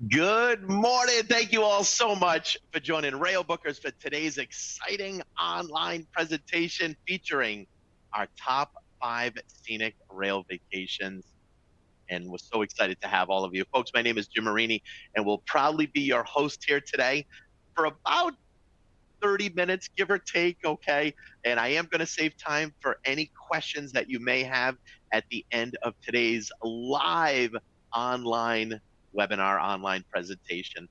Good morning. Thank you all so much for joining Railbookers for today's exciting online presentation featuring our top 5 scenic rail vacations. And we're so excited to have all of you. Folks, my name is Jim Marini, and we'll proudly be your host here today for about 30 minutes, give or take, okay? And I am going to save time for any questions that you may have at the end of today's live online webinar, online presentation.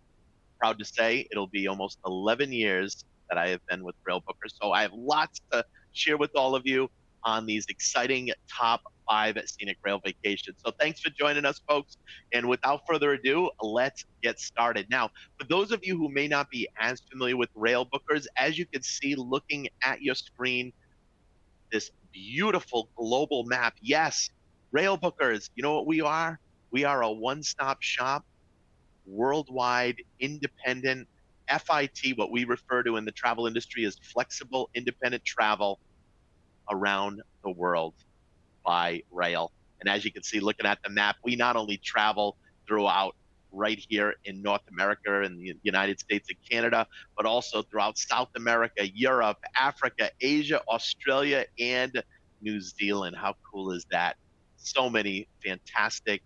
Proud to say it'll be almost 11 years that I have been with Railbookers. So I have lots to share with all of you on these exciting top 5 scenic rail vacations. So thanks for joining us, folks. And without further ado, let's get started. Now, for those of you who may not be as familiar with Railbookers, as you can see looking at your screen, this beautiful global map. Yes, Railbookers, you know what we are? We are a one-stop shop, worldwide, independent, FIT, what we refer to in the travel industry as flexible, independent travel around the world by rail. And as you can see, looking at the map, we not only travel throughout right here in North America and the United States and Canada, but also throughout South America, Europe, Africa, Asia, Australia, and New Zealand. How cool is that? So many fantastic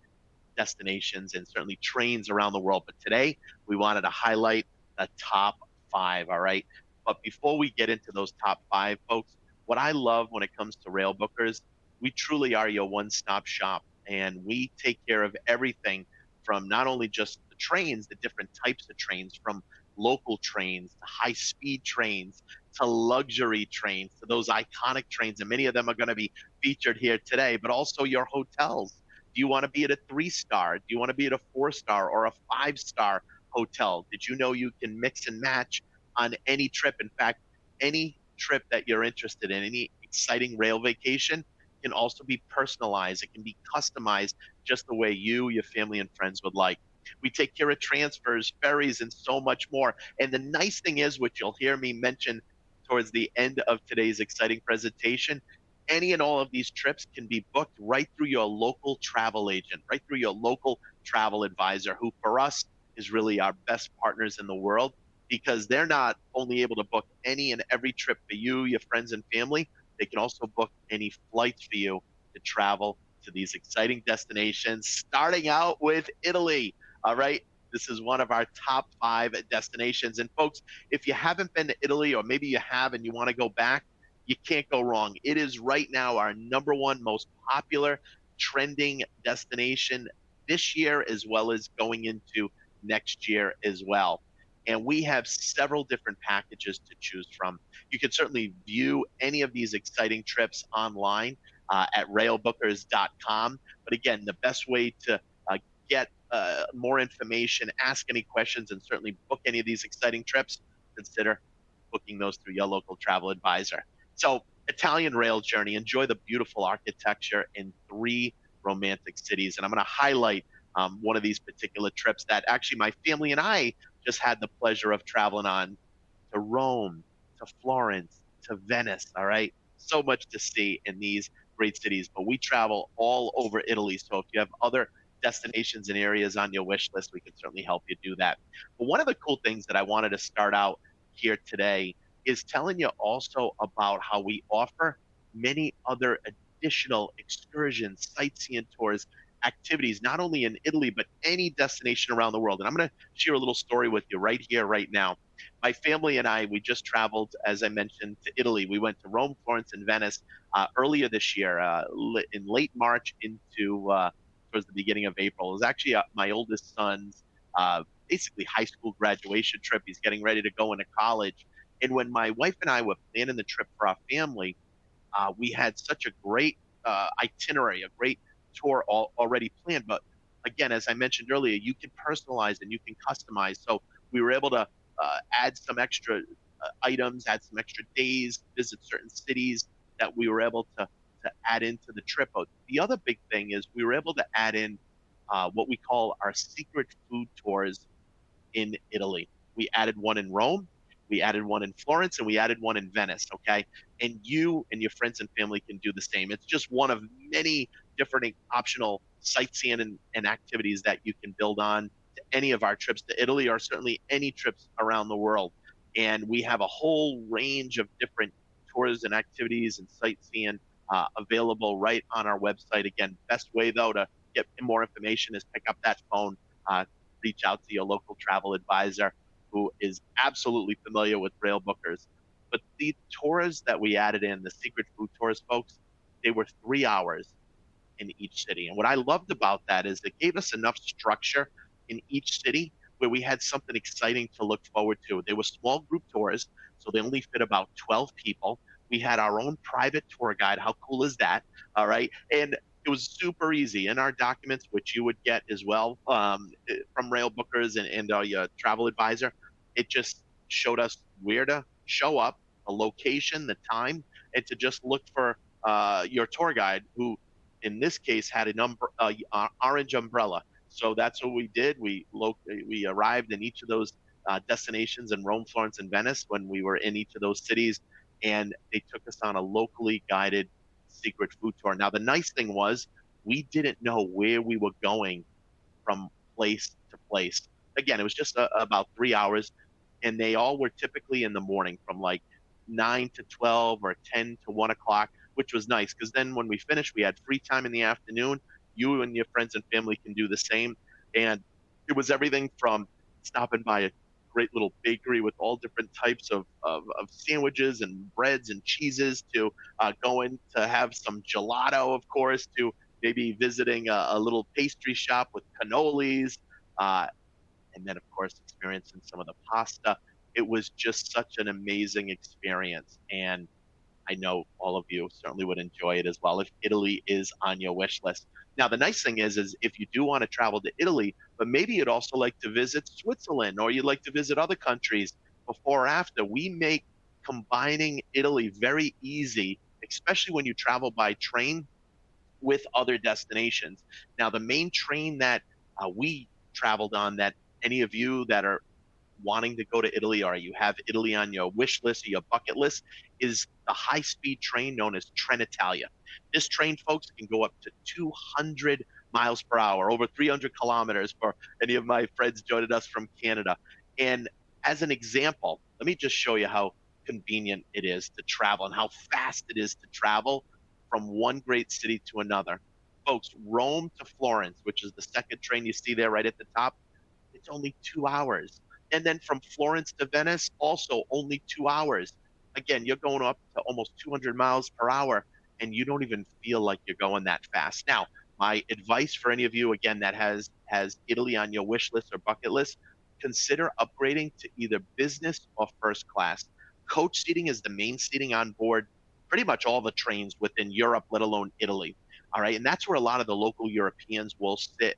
destinations and certainly trains around the world. But today we wanted to highlight the top 5. All right. But before we get into those top 5, folks, what I love when it comes to Railbookers, we truly are your one stop shop and we take care of everything from not only just the trains, the different types of trains, from local trains to high speed trains to luxury trains to those iconic trains. And many of them are going to be featured here today, but also your hotels. Do you want to be at a 3 star? Do you want to be at a 4 star or a 5 star hotel? Did you know you can mix and match on any trip? In fact, any trip that you're interested in, any exciting rail vacation, can also be personalized. It can be customized just the way you, your family, and friends would like. We take care of transfers, ferries, and so much more. And the nice thing is, which you'll hear me mention towards the end of today's exciting presentation, any and all of these trips can be booked right through your local travel agent, right through your local travel advisor, who for us is really our best partners in the world, because they're not only able to book any and every trip for you, your friends, and family, they can also book any flights for you to travel to these exciting destinations, starting out with Italy. All right. This is one of our top 5 destinations. And folks, if you haven't been to Italy, or maybe you have and you want to go back, you can't go wrong. It is right now our #1 most popular trending destination this year, as well as going into next year as well. And we have several different packages to choose from. You can certainly view any of these exciting trips online at railbookers.com. But again, the best way to get more information, ask any questions, and certainly book any of these exciting trips, consider booking those through your local travel advisor. So, Italian rail journey, enjoy the beautiful architecture in 3 romantic cities. And I'm going to highlight one of these particular trips that actually my family and I just had the pleasure of traveling on, to Rome, to Florence, to Venice. All right. So much to see in these great cities, but we travel all over Italy. So if you have other destinations and areas on your wish list, we can certainly help you do that. But one of the cool things that I wanted to start out here today is telling you also about how we offer many other additional excursions, sightseeing tours, activities, not only in Italy, but any destination around the world. And I'm going to share a little story with you right here, right now. My family and I, we just traveled, as I mentioned, to Italy. We went to Rome, Florence, and Venice earlier this year, in late March into towards the beginning of April. It was actually my oldest son's basically high school graduation trip. He's getting ready to go into college. And when my wife and I were planning the trip for our family, we had such a great itinerary, a great tour already planned. But again, as I mentioned earlier, you can personalize and you can customize. So we were able to add some extra items, add some extra days, visit certain cities that we were able to add into the trip. But the other big thing is we were able to add in what we call our secret food tours in Italy. We added one in Rome, we added one in Florence, and we added one in Venice. Okay. And you and your friends and family can do the same. It's just one of many different optional sightseeing and activities that you can build on to any of our trips to Italy, or certainly any trips around the world. And we have a whole range of different tours and activities and sightseeing available right on our website. Again, best way though to get more information is pick up that phone, uh, reach out to your local travel advisor who is absolutely familiar with Railbookers. But the tours that we added in, the secret food tours, folks, they were 3 hours in each city. And what I loved about that is it gave us enough structure in each city where we had something exciting to look forward to. They were small group tours, so they only fit about 12 people. We had our own private tour guide. How cool is that? All right. And it was super easy in our documents, which you would get as well from Railbookers and your travel advisor. It just showed us where to show up, the location, the time, and to just look for your tour guide, who in this case had an orange umbrella. So that's what we did. We arrived in each of those destinations in Rome, Florence, and Venice when we were in each of those cities, and they took us on a locally guided secret food tour. Now the nice thing was we didn't know where we were going from place to place. Again, it was just about 3 hours, and they all were typically in the morning from like 9 to 12 or 10 to 1 o'clock, which was nice because then when we finished, we had free time in the afternoon. You and your friends and family can do the same. And it was everything from stopping by a great little bakery with all different types of sandwiches and breads and cheeses to going to have some gelato, of course, to maybe visiting a little pastry shop with cannolis, uh, and then, of course, experiencing some of the pasta. It was just such an amazing experience. And I know all of you certainly would enjoy it as well if Italy is on your wish list. Now, the nice thing is if you do want to travel to Italy, but maybe you'd also like to visit Switzerland or you'd like to visit other countries before or after, we make combining Italy very easy, especially when you travel by train with other destinations. Now, the main train that we traveled on, that any of you that are wanting to go to Italy or you have Italy on your wish list or your bucket list, is the high speed train known as Trenitalia. This train, folks, can go up to 200 miles per hour, over 300 kilometers for any of my friends joining us from Canada. And as an example, let me just show you how convenient it is to travel and how fast it is to travel from one great city to another. Folks, Rome to Florence, which is the second train you see there right at the top, it's only 2 hours. And then from Florence to Venice, also only 2 hours. Again, you're going up to almost 200 miles per hour, and you don't even feel like you're going that fast. Now, my advice for any of you, again, that has Italy on your wish list or bucket list, consider upgrading to either business or first class. Coach seating is the main seating on board pretty much all the trains within Europe, let alone Italy. All right, and that's where a lot of the local Europeans will sit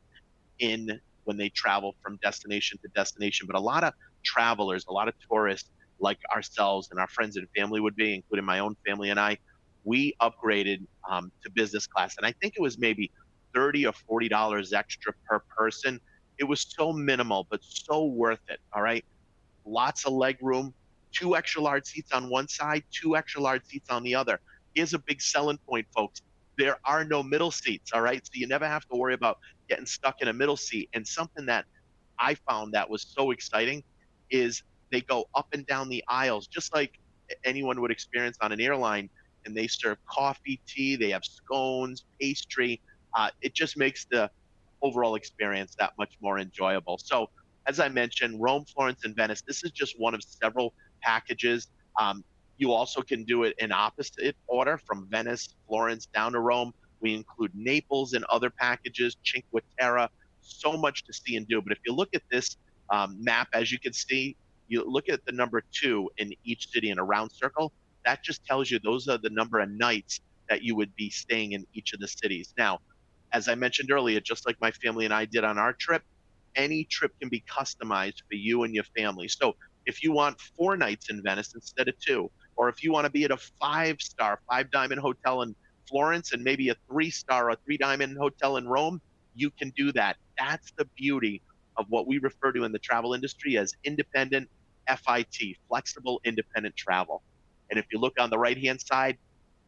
in when they travel from destination to destination. But a lot of travelers, a lot of tourists like ourselves and our friends and family would be, including my own family and I, we upgraded to business class. And I think it was maybe $30 or $40 extra per person. It was so minimal, but so worth it. All right. Lots of leg room, two extra large seats on one side, two extra large seats on the other. Here's a big selling point, folks. There are no middle seats, all right? So you never have to worry about getting stuck in a middle seat. And something that I found that was so exciting is they go up and down the aisles, just like anyone would experience on an airline. And they serve coffee, tea, they have scones, pastry. It just makes the overall experience that much more enjoyable. So, as I mentioned, Rome, Florence, and Venice, this is just one of several packages. You also can do it in opposite order from Venice, Florence, down to Rome. We include Naples and other packages, Cinque Terre, so much to see and do. But if you look at this map, as you can see, you look at the number 2 in each city in a round circle. That just tells you those are the number of nights that you would be staying in each of the cities. Now, as I mentioned earlier, just like my family and I did on our trip, any trip can be customized for you and your family. So if you want 4 nights in Venice instead of 2, or if you want to be at a 5-star, 5-diamond hotel in Florence and maybe a 3-star or 3-diamond hotel in Rome, you can do that. That's the beauty of what we refer to in the travel industry as independent FIT, flexible independent travel. And if you look on the right-hand side,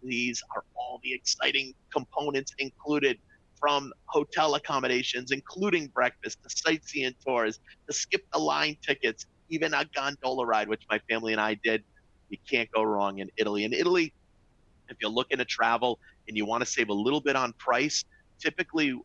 these are all the exciting components included. from hotel accommodations, including breakfast, to sightseeing tours, to skip the line tickets, even a gondola ride, which my family and I did. You can't go wrong in Italy. In Italy, if you're looking to travel and you want to save a little bit on price, typically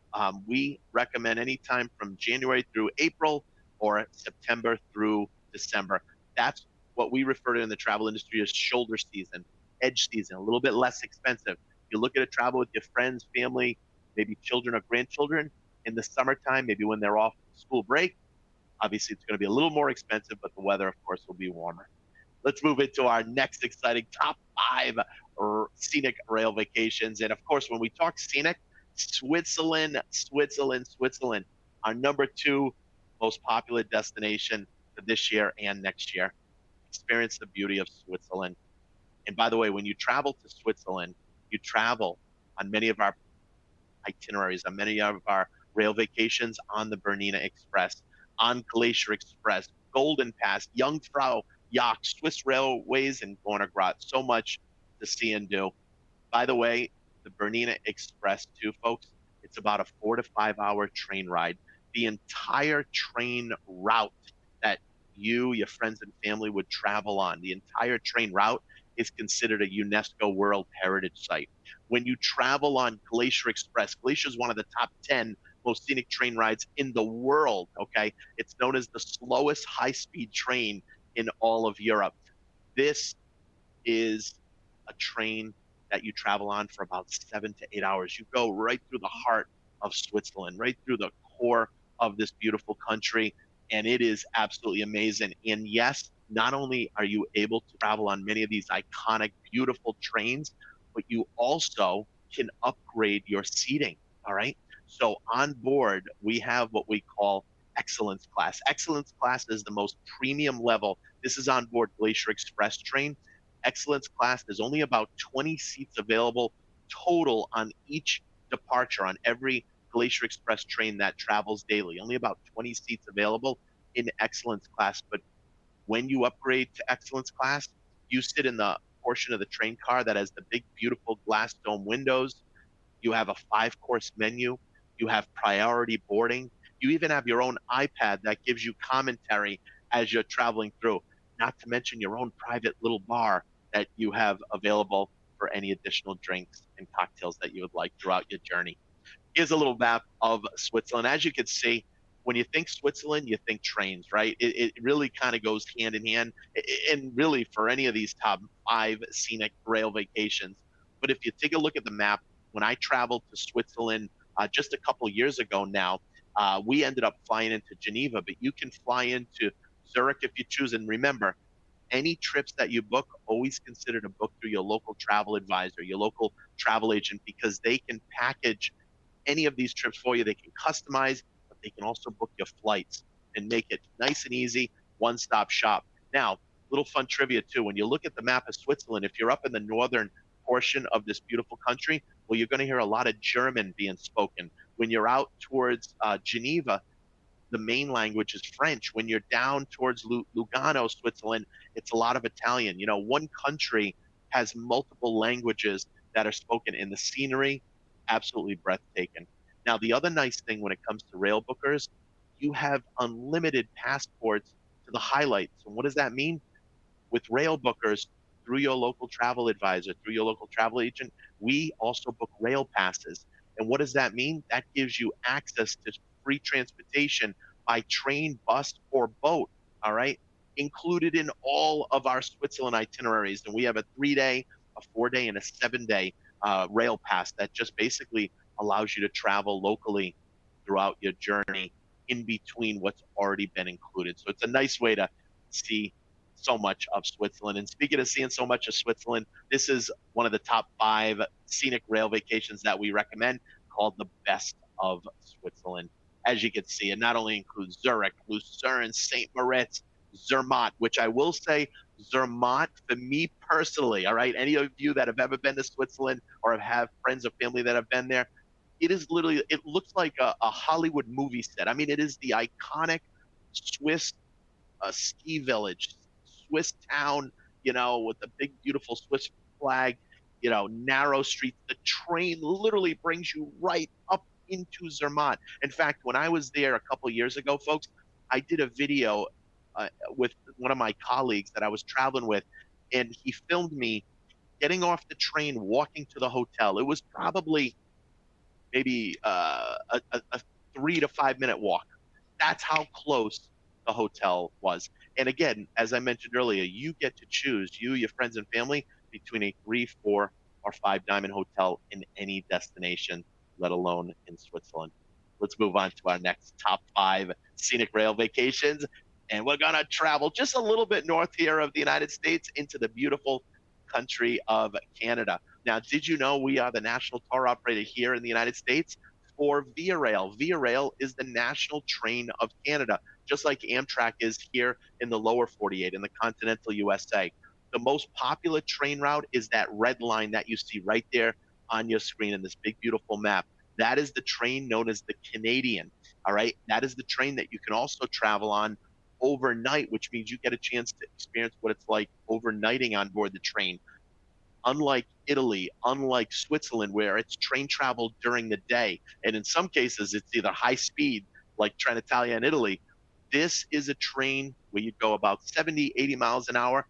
we recommend anytime from January through April or September through December. That's what we refer to in the travel industry as shoulder season, edge season, a little bit less expensive. If you're looking to travel with your friends, family, maybe children or grandchildren in the summertime, maybe when they're off school break, obviously it's going to be a little more expensive, but the weather, of course, will be warmer. Let's move into our next exciting top five scenic rail vacations. And of course, when we talk scenic, Switzerland, Switzerland, Switzerland, our number two most popular destination for this year and next year. Experience the beauty of Switzerland. And by the way, when you travel to Switzerland, you travel on many of our itineraries, on many of our rail vacations on the Bernina Express, on Glacier Express, Golden Pass, Jungfrau Joch, Swiss Railways, and Gorner Grat. So much to see and do. By the way, the Bernina Express, too, folks, it's about a 4 to 5 hour train ride. The entire train route that you, your friends, and family would travel on, the entire train route is considered a UNESCO World Heritage Site. When you travel on Glacier Express, Glacier is one of the top 10 most scenic train rides in the world, okay? It's known as the slowest high-speed train in all of Europe. This is a train that you travel on for about 7 to 8 hours. You go right through the heart of Switzerland, right through the core of this beautiful country, and it is absolutely amazing. And yes, not only are you able to travel on many of these iconic, beautiful trains, but you also can upgrade your seating, all right? So on board, we have what we call Excellence Class. Excellence Class is the most premium level. This is on board Glacier Express train. Excellence Class, there's only about 20 seats available total on each departure, on every Glacier Express train that travels daily. Only about 20 seats available in Excellence Class. But when you upgrade to Excellence Class, you sit in the portion of the train car that has the big, beautiful glass dome windows. You have a 5-course menu. You have priority boarding. You even have your own iPad that gives you commentary as you're traveling through, not to mention your own private little bar that you have available for any additional drinks and cocktails that you would like throughout your journey. Here's a little map of Switzerland. As you can see, when you think Switzerland, you think trains, right? It really kind of goes hand in hand, and really for any of these top five scenic rail vacations. But if you take a look at the map, when I traveled to Switzerland just a couple of years ago now, we ended up flying into Geneva, but you can fly into Zurich if you choose. And remember, any trips that you book, always consider to book through your local travel advisor, your local travel agent, because they can package any of these trips for you. They can customize, but they can also book your flights and make it nice and easy, one-stop shop. Now, little fun trivia too. When you look at the map of Switzerland, if you're up in the northern portion of this beautiful country, well, you're going to hear a lot of German being spoken. When you're out towards Geneva, the main language is French. When you're down towards Lugano, Switzerland, it's a lot of Italian. You know, one country has multiple languages that are spoken, in the scenery, absolutely breathtaking. Now, the other nice thing when it comes to Railbookers, you have unlimited passports to the highlights. And what does that mean? With Railbookers, through your local travel advisor, through your local travel agent, we also book rail passes. And what does that mean? That gives you access to free transportation by train, bus, or boat, all right? Included in all of our Switzerland itineraries. And we have a 3-day, a 4-day, and a 7-day rail pass that just basically allows you to travel locally throughout your journey in between what's already been included. So it's a nice way to see so much of Switzerland. And speaking of seeing so much of Switzerland, this is one of the top 5 scenic rail vacations that we recommend, called the Best of Switzerland. As you can see, it not only includes Zurich, Lucerne, St. Moritz, Zermatt, which I will say, Zermatt, for me personally, all right, any of you that have ever been to Switzerland or have friends or family that have been there, it is literally, it looks like a Hollywood movie set. I mean, it is the iconic Swiss ski village, Swiss town, you know, with the big, beautiful Swiss flag, you know, narrow streets. The train literally brings you right up into Zermatt. In fact, when I was there a couple years ago, folks, I did a video with one of my colleagues that I was traveling with, and he filmed me getting off the train, walking to the hotel. It was probably maybe a 3 to 5 minute walk. That's how close the hotel was. And again, as I mentioned earlier, you get to choose, you, your friends, and family, between a 3, 4, or 5 diamond hotel in any destination, let alone in Switzerland. Let's move on to our next top 5 scenic rail vacations. And we're going to travel just a little bit north here of the United States into the beautiful country of Canada. Now, did you know we are the national tour operator here in the United States for Via Rail? Via Rail is the national train of Canada, just like Amtrak is here in the lower 48 in the continental USA. The most popular train route is that red line that you see right there on your screen in this big, beautiful map. That is the train known as the Canadian. All right. That is the train that you can also travel on overnight, which means you get a chance to experience what it's like overnighting on board the train. Unlike Italy, unlike Switzerland, where it's train travel during the day, and in some cases it's either high speed, like Trenitalia in Italy. This is a train where you go about 70, 80 miles an hour,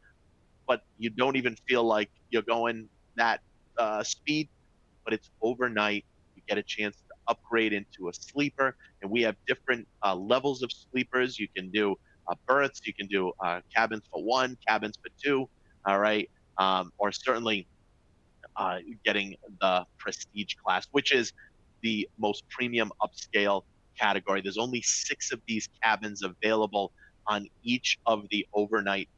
but you don't even feel like you're going that speed, but it's overnight. You get a chance to upgrade into a sleeper, and we have different levels of sleepers. You can do berths, you can do cabins for one, cabins for two, all right, or certainly getting the prestige class, which is the most premium upscale category. There's only 6 of these cabins available on each of the overnight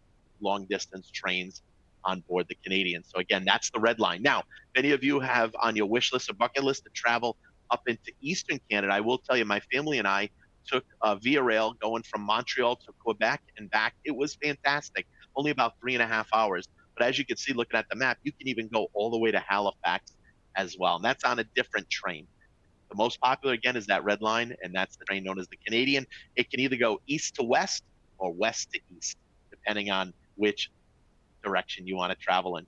long distance trains on board the Canadian. So again, that's the red line. Now, if any of you have on your wish list or bucket list to travel up into Eastern Canada, I will tell you, my family and I took Via Rail going from Montreal to Quebec and back. It was fantastic. Only about 3.5 hours. But as you can see, looking at the map, you can even go all the way to Halifax as well. And that's on a different train. The most popular, again, is that red line, and that's the train known as the Canadian. It can either go east to west or west to east, depending on which direction you want to travel in.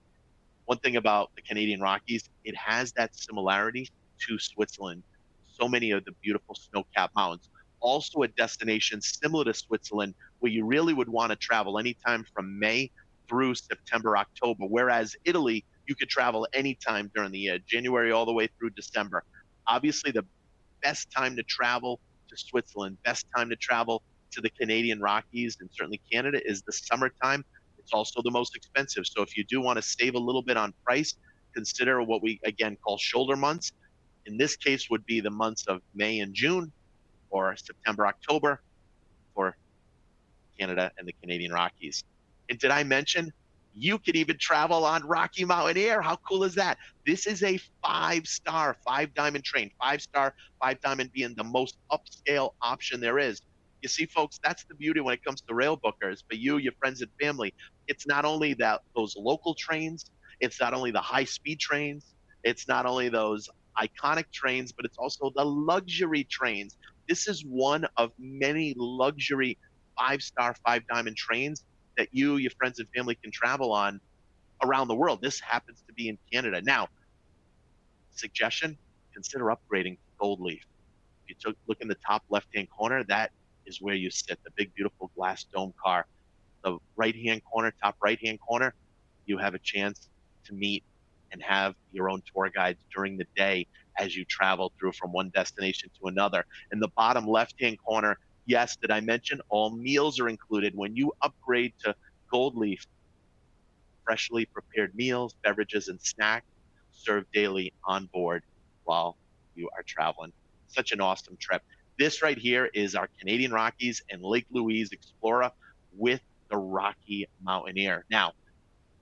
One thing about the Canadian Rockies, it has that similarity to Switzerland. So many of the beautiful snow-capped mountains. Also a destination similar to Switzerland where you really would want to travel anytime from May through September, October, whereas Italy, you could travel anytime during the year, January all the way through December. Obviously, the best time to travel to Switzerland, best time to travel to the Canadian Rockies and certainly Canada is the summertime. It's also the most expensive. So if you do want to save a little bit on price, consider what we again call shoulder months. In this case would be the months of May and June or September, October for Canada and the Canadian Rockies. And did I mention you could even travel on Rocky Mountain Air? How cool is that? This is a 5-star, 5-diamond train. 5-star, 5-diamond being the most upscale option there is. You see, folks, that's the beauty when it comes to Railbookers. For you, your friends, and family, it's not only that those local trains, it's not only the high-speed trains, it's not only those iconic trains, but it's also the luxury trains. This is one of many luxury 5-star, 5-diamond trains that you, your friends, and family can travel on around the world. This happens to be in Canada. Now, suggestion, consider upgrading to Gold Leaf. If you look in the top left-hand corner, that is where you sit, the big, beautiful glass dome car. The right-hand corner, top right-hand corner, you have a chance to meet and have your own tour guides during the day as you travel through from one destination to another. In the bottom left-hand corner, yes, did I mention all meals are included when you upgrade to Gold Leaf? Freshly prepared meals, beverages, and snacks served daily on board while you are traveling. Such an awesome trip. This right here is our Canadian Rockies and Lake Louise Explorer with the Rocky Mountaineer. Now,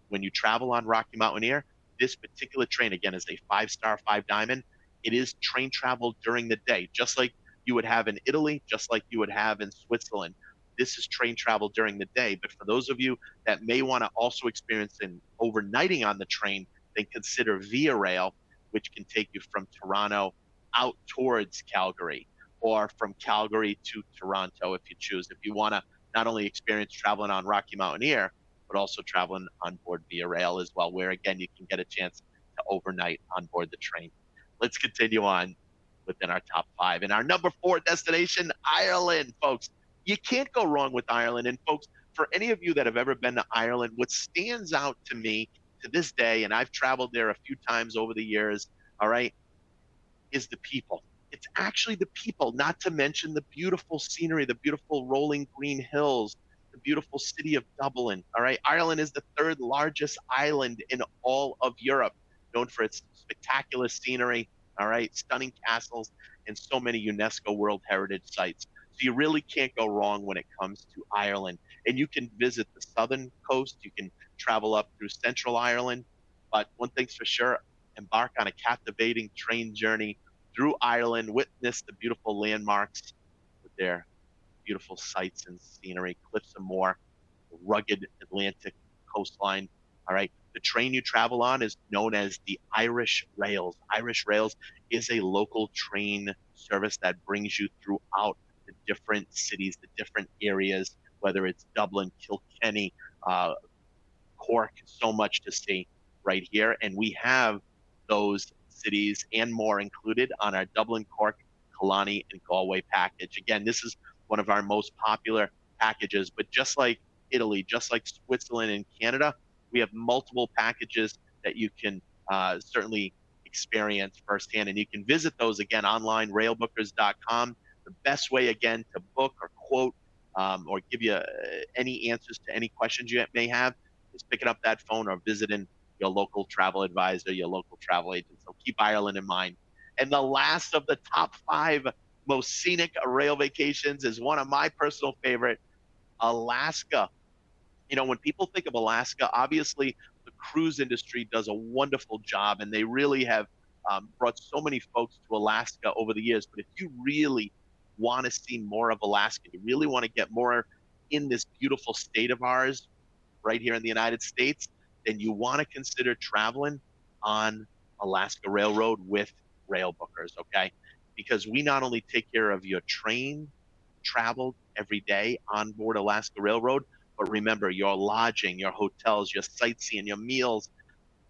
when you travel on Rocky Mountaineer, this particular train, again, is a 5-star, 5-diamond. It is train travel during the day, just like you would have in Italy, just like you would have in Switzerland. This is train travel during the day. But for those of you that may want to also experience an overnighting on the train, then consider Via Rail, which can take you from Toronto out towards Calgary or from Calgary to Toronto if you choose. If you want to not only experience traveling on Rocky Mountaineer, but also traveling on board Via Rail as well, where again, you can get a chance to overnight on board the train. Let's continue on. within our top five. And our number four destination, Ireland, folks. You can't go wrong with Ireland. And folks, for any of you that have ever been to Ireland, what stands out to me to this day, and I've traveled there a few times over the years, all right, is the people. It's actually the people, not to mention the beautiful scenery, the beautiful rolling green hills, the beautiful city of Dublin. All right. Ireland is the third largest island in all of Europe, known for its spectacular scenery. All right. Stunning castles and so many UNESCO World Heritage sites. So you really can't go wrong when it comes to Ireland. And you can visit the southern coast. You can travel up through Central Ireland. But one thing's for sure, embark on a captivating train journey through Ireland, witness the beautiful landmarks with their beautiful sights and scenery, cliffs and more, the rugged Atlantic coastline. All right. The train you travel on is known as the Irish Rails. Irish Rails is a local train service that brings you throughout the different cities, the different areas, whether it's Dublin, Kilkenny, Cork, so much to see right here. And we have those cities and more included on our Dublin, Cork, Killarney, and Galway package. Again, this is one of our most popular packages, but just like Italy, just like Switzerland and Canada, we have multiple packages that you can certainly experience firsthand. And you can visit those again online, railbookers.com. The best way, again, to book or quote or give you any answers to any questions you may have is picking up that phone or visiting your local travel advisor, your local travel agent. So keep Ireland in mind. And the last of the top five most scenic rail vacations is one of my personal favorite, Alaska. You know, when people think of Alaska, obviously the cruise industry does a wonderful job, and they really have brought so many folks to Alaska over the years. But if you really want to see more of Alaska, you really want to get more in this beautiful state of ours right here in the United States, then you want to consider traveling on Alaska Railroad with Railbookers, okay? Because we not only take care of your train travel every day on board Alaska Railroad, but remember your lodging, your hotels, your sightseeing, your meals,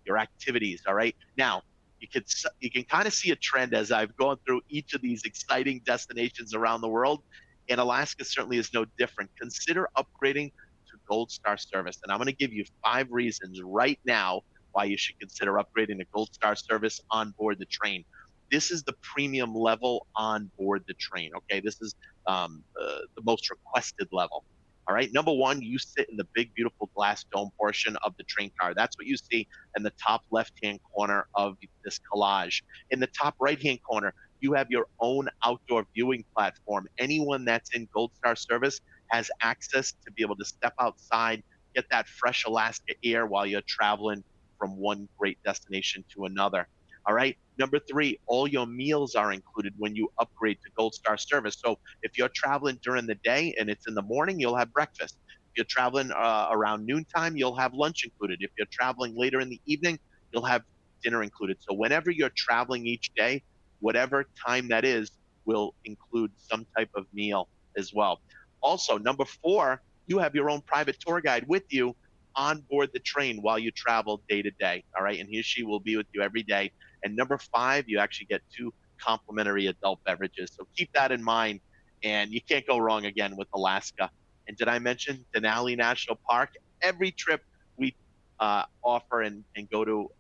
your activities, all right? Now, you can kind of see a trend as I've gone through each of these exciting destinations around the world, and Alaska certainly is no different. Consider upgrading to Gold Star service, and I'm going to give you 5 reasons right now why you should consider upgrading to Gold Star service on board the train. This is the premium level on board the train. Okay, this is the most requested level. All right, number one, you sit in the big, beautiful glass dome portion of the train car. That's what you see in the top left-hand corner of this collage. In the top right-hand corner, you have your own outdoor viewing platform. Anyone that's in Gold Star service has access to be able to step outside, get that fresh Alaska air while you're traveling from one great destination to another. All right. Number 3, all your meals are included when you upgrade to Gold Star service. So if you're traveling during the day and it's in the morning, you'll have breakfast. If you're traveling around noontime, you'll have lunch included. If you're traveling later in the evening, you'll have dinner included. So whenever you're traveling each day, whatever time that is, will include some type of meal as well. Also, number 4, you have your own private tour guide with you on board the train while you travel day to day. All right. And he or she will be with you every day. And number 5, you actually get 2 complimentary adult beverages. So keep that in mind. And you can't go wrong again with Alaska. And did I mention Denali National Park? Every trip we offer and go to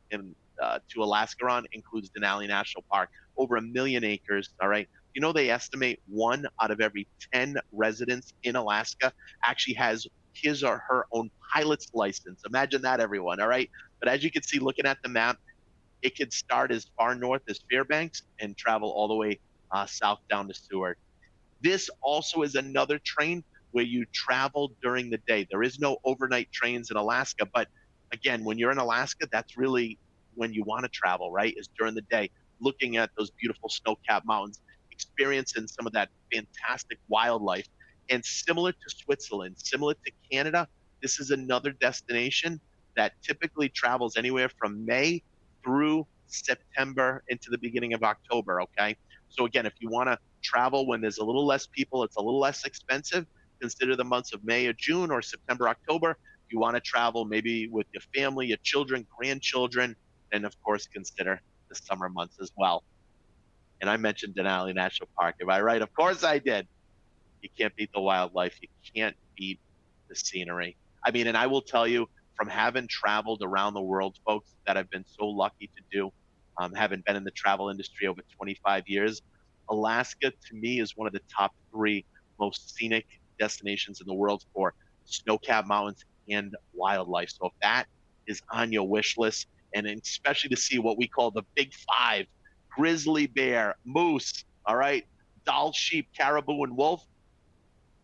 Alaska on includes Denali National Park. Over 1 million acres. All right. You know, they estimate 1 out of every 10 residents in Alaska actually has his or her own pilot's license. Imagine that, everyone. All right. But as you can see, looking at the map, it could start as far north as Fairbanks and travel all the way south down to Seward. This also is another train where you travel during the day. There is no overnight trains in Alaska, but again, when you're in Alaska, that's really when you want to travel, right? Is during the day, looking at those beautiful snow-capped mountains, experiencing some of that fantastic wildlife. And similar to Switzerland, similar to Canada, this is another destination that typically travels anywhere from May through September into the beginning of October, okay? So again, if you want to travel when there's a little less people, it's a little less expensive, consider the months of May or June or September, October. If you want to travel maybe with your family, your children, grandchildren, then of course consider the summer months as well. And I mentioned Denali National Park. Am I right? Of course I did. You can't beat the wildlife. You can't beat the scenery. I mean, and I will tell you, from having traveled around the world, folks, that I've been so lucky to do, having been in the travel industry over 25 years, Alaska to me is one of the top three most scenic destinations in the world for snow-capped mountains and wildlife. So if that is on your wish list, and especially to see what we call the big five, grizzly bear, moose, all right, Dall sheep, caribou, and wolf,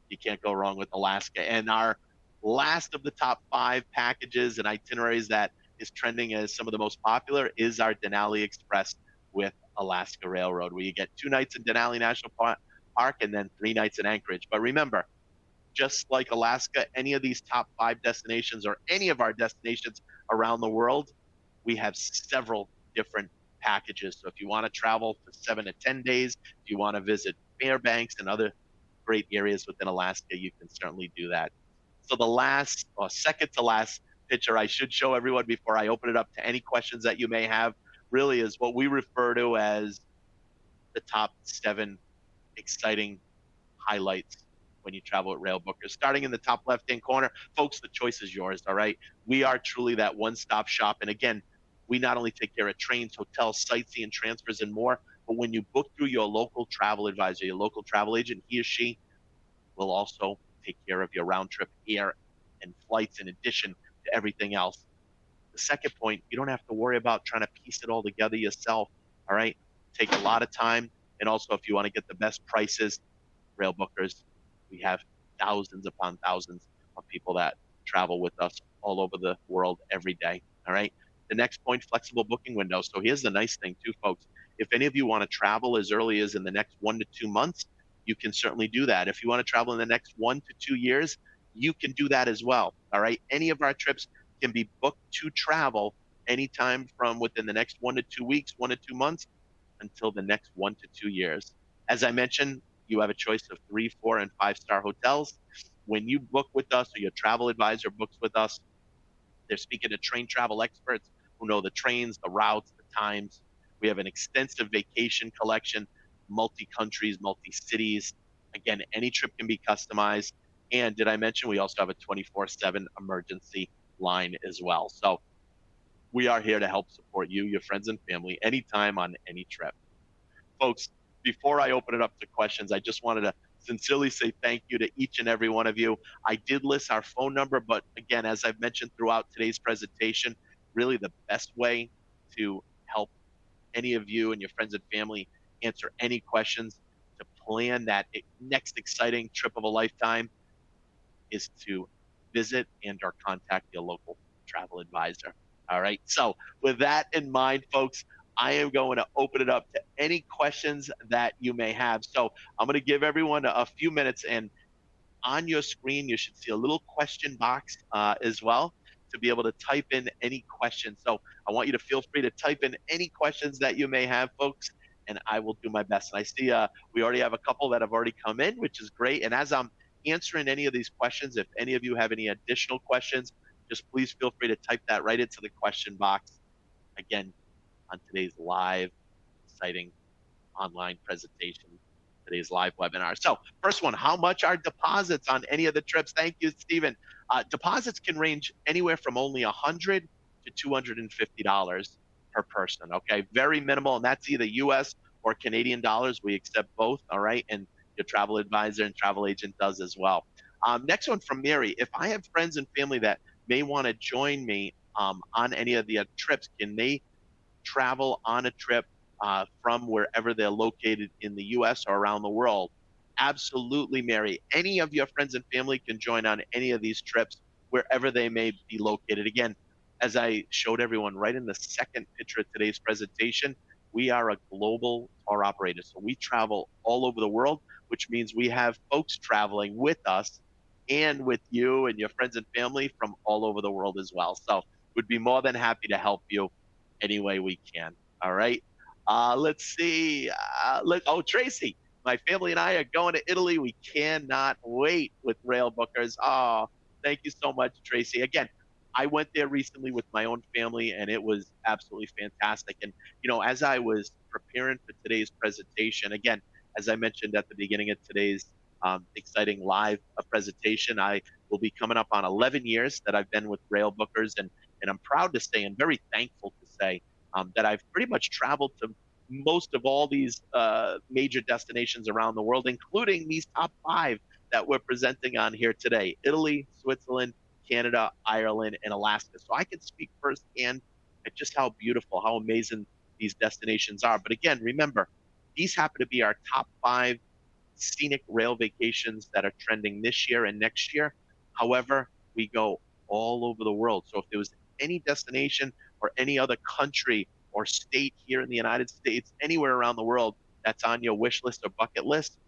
you can't go wrong with Alaska. And our last of the top five packages and itineraries that is trending as some of the most popular is our Denali Express with Alaska Railroad, where you get 2 nights in Denali National Park and then 3 nights in Anchorage. But remember, just like Alaska, any of these top five destinations or any of our destinations around the world, we have several different packages. So if you want to travel for 7 to 10 days, if you want to visit Fairbanks and other great areas within Alaska, you can certainly do that. So the last or second to last picture I should show everyone before I open it up to any questions that you may have really is what we refer to as the top 7 exciting highlights when you travel at Railbookers. Starting in the top left-hand corner, folks, the choice is yours, all right? We are truly that one-stop shop. And again, we not only take care of trains, hotels, sightseeing, transfers, and more, but when you book through your local travel advisor, your local travel agent, he or she will also take care of your round-trip air and flights in addition to everything else. The second point, you don't have to worry about trying to piece it all together yourself, all right? Take a lot of time. And also, if you want to get the best prices, Railbookers, we have thousands upon thousands of people that travel with us all over the world every day, all right? The next point, flexible booking window. So here's the nice thing too, folks. If any of you want to travel as early as in the next 1 to 2 months, you can certainly do that. If you want to travel in the next 1 to 2 years, you can do that as well, all right? Any of our trips can be booked to travel anytime from within the next 1 to 2 weeks, 1 to 2 months, until the next 1 to 2 years. As I mentioned, you have a choice of 3, 4, and 5-star hotels. When you book with us or your travel advisor books with us, they're speaking to train travel experts who know the trains, the routes, the times. We have an extensive vacation collection, multi-countries, multi-cities. Again, any trip can be customized. And did I mention we also have a 24/7 emergency line as well. So we are here to help support you, your friends, and family anytime on any trip. Folks, before I open it up to questions, I just wanted to sincerely say thank you to each and every one of you. I did list our phone number, but again, as I've mentioned throughout today's presentation, really the best way to help any of you and your friends and family answer any questions to plan that next exciting trip of a lifetime is to visit and or contact your local travel advisor. All right. So with that in mind, folks, I am going to open it up to any questions that you may have. So I'm going to give everyone a few minutes, and on your screen, you should see a little question box as well to be able to type in any questions. So I want you to feel free to type in any questions that you may have, folks, and I will do my best. And I see we already have a couple that have already come in, which is great. And as I'm answering any of these questions, if any of you have any additional questions, just please feel free to type that right into the question box. Again, on today's live, exciting online presentation, today's live webinar. So first one, how much are deposits on any of the trips? Thank you, Stephen. Deposits can range anywhere from only $100 to $250 per person, okay? Very minimal, and that's either US or Canadian dollars. We accept both, all right? And your travel advisor and travel agent does as well. Next one from Mary. If I have friends and family that may want to join me on any of the trips, can they travel on a trip from wherever they're located in the US or around the world? Absolutely, Mary. Any of your friends and family can join on any of these trips wherever they may be located. Again, as I showed everyone right in the second picture of today's presentation, we are a global tour operator. So we travel all over the world, which means we have folks traveling with us and with you and your friends and family from all over the world as well. So we'd be more than happy to help you any way we can. All right. Let's see. Tracy, my family and I are going to Italy. We cannot wait with Railbookers. Oh, thank you so much, Tracy. Again, I went there recently with my own family, and it was absolutely fantastic. And as I was preparing for today's presentation, again, as I mentioned at the beginning of today's exciting live presentation, I will be coming up on 11 years that I've been with Railbookers, and I'm proud to say and very thankful to say that I've pretty much traveled to most of all these major destinations around the world, including these top five that we're presenting on here today: Italy, Switzerland, Canada, Ireland, and Alaska. So I can speak firsthand at just how beautiful, how amazing these destinations are. But again, remember, these happen to be our top five scenic rail vacations that are trending this year and next year. However, we go all over the world. So if there was any destination or any other country or state here in the United States, anywhere around the world that's on your wish list or bucket list,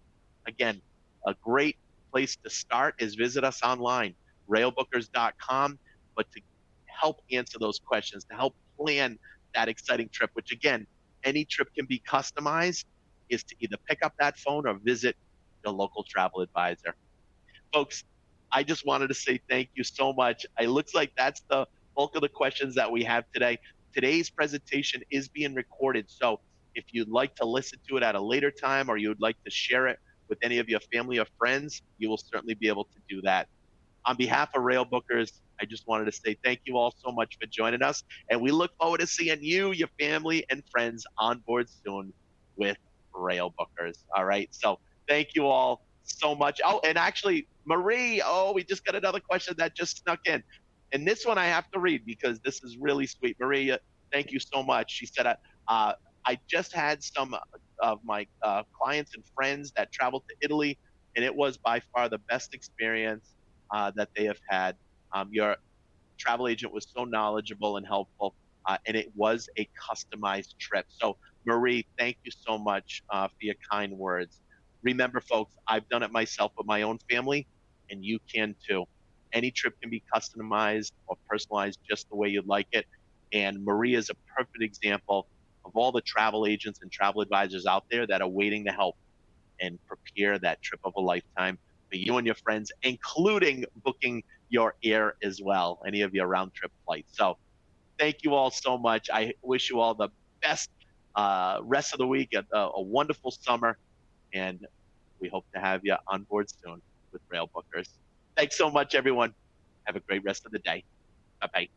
again, a great place to start is visit us online, railbookers.com. But to help answer those questions, to help plan that exciting trip, which again, any trip can be customized, is to either pick up that phone or visit the local travel advisor. Folks, I just wanted to say thank you so much. It looks like that's the bulk of the questions that we have today. Today's presentation is being recorded, so if you'd like to listen to it at a later time or you'd like to share it with any of your family or friends, you will certainly be able to do that. On behalf of Railbookers, I just wanted to say thank you all so much for joining us, and we look forward to seeing you, your family, and friends on board soon with Railbookers. All right, so thank you all so much. Oh, and actually, Marie, we just got another question that just snuck in. And this one I have to read because this is really sweet. Marie, thank you so much. She said, I just had some of my clients and friends that traveled to Italy, and it was by far the best experience that they have had. Your travel agent was so knowledgeable and helpful, and it was a customized trip. So, Marie, thank you so much for your kind words. Remember, folks, I've done it myself with my own family, and you can too. Any trip can be customized or personalized just the way you'd like it. And Marie is a perfect example of all the travel agents and travel advisors out there that are waiting to help and prepare that trip of a lifetime for you and your friends, including booking your air as well, any of your round trip flights. So thank you all so much. I wish you all the best rest of the week, a wonderful summer, and we hope to have you on board soon with Railbookers. Thanks so much, everyone. Have a great rest of the day. Bye-bye.